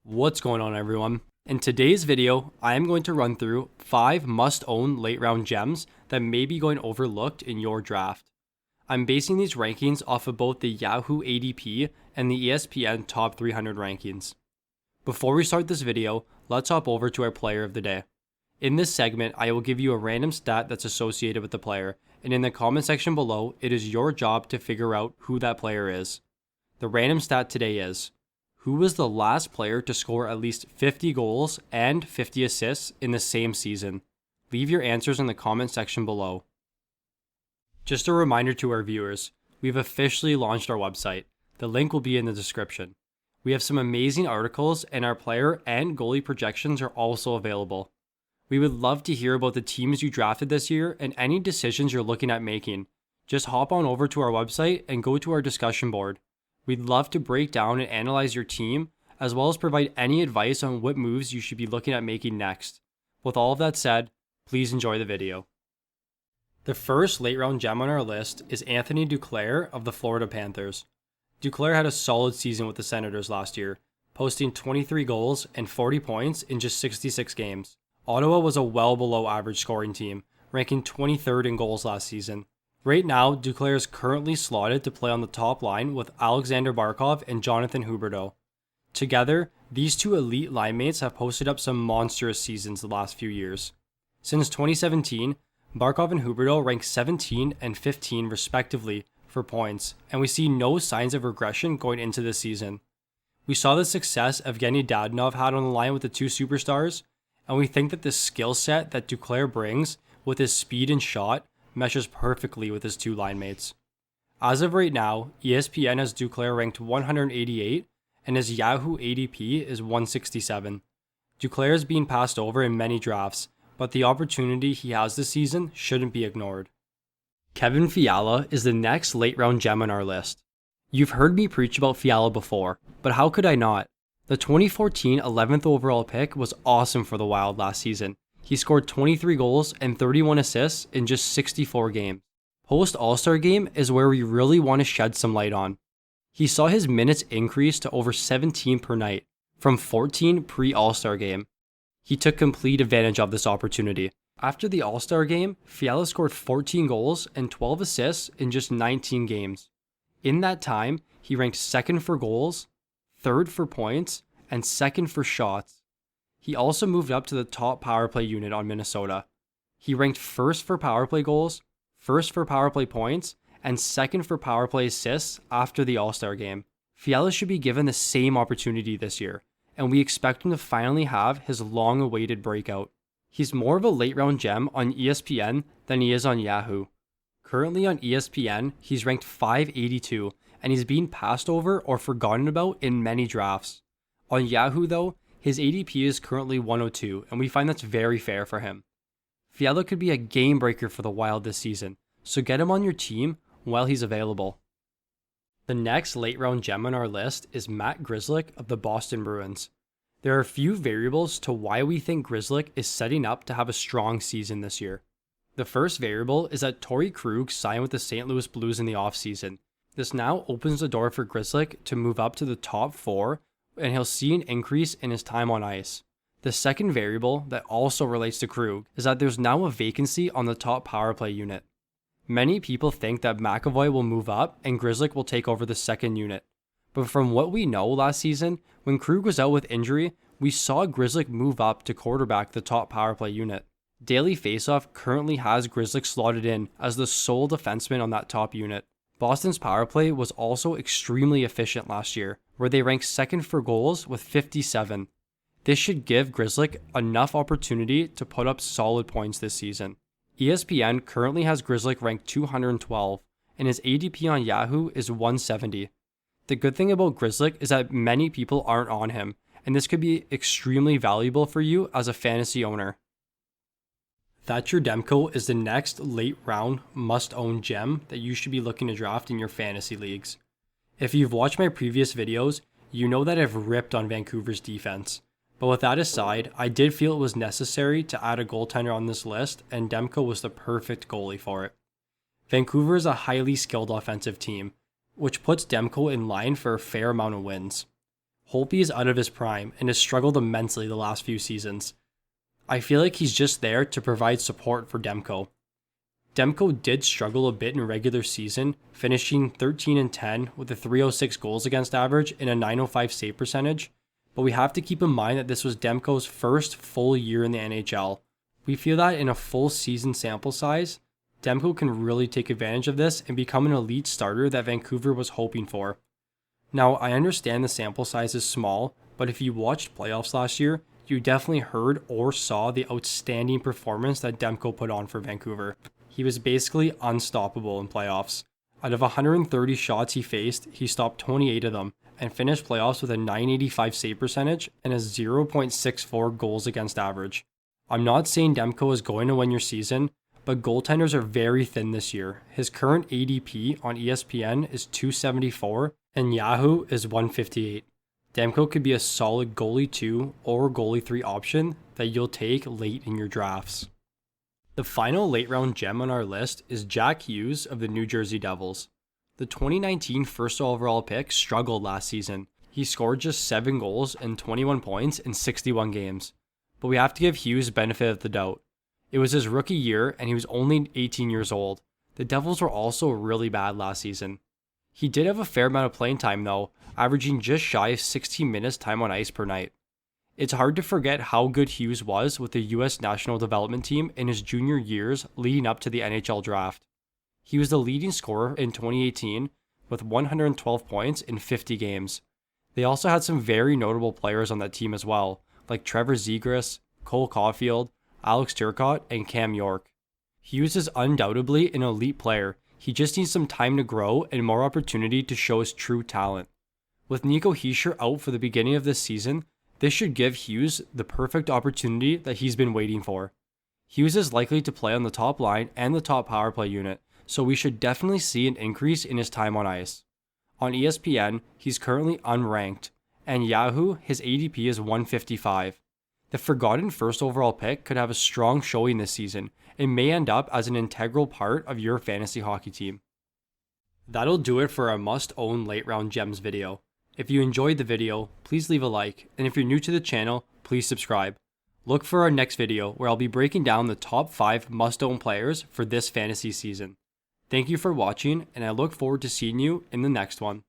What's going on, everyone? In today's video, I am going to run through 5 must-own late-round gems that may be going overlooked in your draft. I'm basing these rankings off of both the Yahoo ADP and the ESPN Top 300 rankings. Before we start this video, let's hop over to our player of the day. In this segment, I will give you a random stat that's associated with the player, and in the comment section below, it is your job to figure out who that player is. The random stat today is: who was the last player to score at least 50 goals and 50 assists in the same season? Leave your answers in the comment section below. Just a reminder to our viewers, we've officially launched our website. The link will be in the description. We have some amazing articles, and our player and goalie projections are also available. We would love to hear about the teams you drafted this year and any decisions you're looking at making. Just hop on over to our website and go to our discussion board. We'd love to break down and analyze your team, as well as provide any advice on what moves you should be looking at making next. With all of that said, please enjoy the video. The first late round gem on our list is Anthony Duclair of the Florida Panthers. Duclair had a solid season with the Senators last year, posting 23 goals and 40 points in just 66 games. Ottawa was a well below average scoring team, ranking 23rd in goals last season. Right now, Duclair is currently slotted to play on the top line with Alexander Barkov and Jonathan Huberdeau. Together, these two elite line mates have posted up some monstrous seasons the last few years. Since 2017, Barkov and Huberdeau rank 17 and 15 respectively for points, and we see no signs of regression going into this season. We saw the success Evgeny Dadonov had on the line with the two superstars, and we think that the skill set that Duclair brings with his speed and shot meshes perfectly with his two line mates. As of right now, ESPN has Duclair ranked 188 and his Yahoo ADP is 167. Duclair is being passed over in many drafts, but the opportunity he has this season shouldn't be ignored. Kevin Fiala is the next late round gem on our list. You've heard me preach about Fiala before, but how could I not? The 2014 11th overall pick was awesome for the Wild last season. He scored 23 goals and 31 assists in just 64 games. Post All-Star game is where we really want to shed some light on. He saw his minutes increase to over 17 per night, from 14 pre-All-Star game. He took complete advantage of this opportunity. After the All-Star game, Fiala scored 14 goals and 12 assists in just 19 games. In that time, he ranked second for goals, third for points, and second for shots. He also moved up to the top power play unit on Minnesota. He ranked first for power play goals, first for power play points, and second for power play assists after the All-Star game. Fiala should be given the same opportunity this year, and we expect him to finally have his long-awaited breakout. He's more of a late-round gem on ESPN than he is on Yahoo. Currently on ESPN, he's ranked 582, and he's being passed over or forgotten about in many drafts. On Yahoo though, his ADP is currently 102, and we find that's very fair for him. Fiala could be a game breaker for the Wild this season, so get him on your team while he's available. The next late round gem on our list is Matt Grzelyck of the Boston Bruins. There are a few variables to why we think Grzelyck is setting up to have a strong season this year. The first variable is that Torrey Krug signed with the St. Louis Blues in the offseason. This now opens the door for Grzelyck to move up to the top 4, and he'll see an increase in his time on ice. The second variable that also relates to Krug is that there's now a vacancy on the top power play unit. Many people think that McAvoy will move up and Grzelyck will take over the second unit. But from what we know last season, when Krug was out with injury, we saw Grzelyck move up to quarterback the top power play unit. Daily Faceoff currently has Grzelyck slotted in as the sole defenseman on that top unit. Boston's power play was also extremely efficient last year, where they ranked second for goals with 57. This should give Grzelyck enough opportunity to put up solid points this season. ESPN currently has Grzelyck ranked 212, and his ADP on Yahoo is 170. The good thing about Grzelyck is that many people aren't on him, and this could be extremely valuable for you as a fantasy owner. Thatcher Demko is the next late round must-own gem that you should be looking to draft in your fantasy leagues. If you've watched my previous videos, you know that I've ripped on Vancouver's defense. But with that aside, I did feel it was necessary to add a goaltender on this list, and Demko was the perfect goalie for it. Vancouver is a highly skilled offensive team, which puts Demko in line for a fair amount of wins. Holtby is out of his prime and has struggled immensely the last few seasons. I feel like he's just there to provide support for Demko. Demko did struggle a bit in regular season, finishing 13-10 with a 306 goals against average and a 905 save percentage, but we have to keep in mind that this was Demko's first full year in the NHL. We feel that in a full season sample size, Demko can really take advantage of this and become an elite starter that Vancouver was hoping for. Now, I understand the sample size is small, but if you watched playoffs last year, you definitely heard or saw the outstanding performance that Demko put on for Vancouver. He was basically unstoppable in playoffs. Out of 130 shots he faced, he stopped 28 of them and finished playoffs with a 985 save percentage and a 0.64 goals against average. I'm not saying Demko is going to win your season, but goaltenders are very thin this year. His current ADP on ESPN is 274 and Yahoo is 158. Demko could be a solid goalie 2 or goalie 3 option that you'll take late in your drafts. The final late round gem on our list is Jack Hughes of the New Jersey Devils. The 2019 first overall pick struggled last season. He scored just 7 goals and 21 points in 61 games. But we have to give Hughes benefit of the doubt. It was his rookie year and he was only 18 years old. The Devils were also really bad last season. He did have a fair amount of playing time though, averaging just shy of 16 minutes time on ice per night. It's hard to forget how good Hughes was with the US national development team in his junior years leading up to the NHL draft. He was the leading scorer in 2018 with 112 points in 50 games. They also had some very notable players on that team as well, like Trevor Zegras, Cole Caulfield, Alex Turcotte, and Cam York. Hughes is undoubtedly an elite player. He just needs some time to grow and more opportunity to show his true talent. With Nico Hischier out for the beginning of this season, this should give Hughes the perfect opportunity that he's been waiting for. Hughes is likely to play on the top line and the top power play unit, so we should definitely see an increase in his time on ice. On ESPN, he's currently unranked, and Yahoo, his ADP is 155. The forgotten first overall pick could have a strong showing this season and may end up as an integral part of your fantasy hockey team. That'll do it for our must-own late round gems video. If you enjoyed the video, please leave a like, and if you're new to the channel, please subscribe. Look for our next video where I'll be breaking down the top 5 must-own players for this fantasy season. Thank you for watching, and I look forward to seeing you in the next one.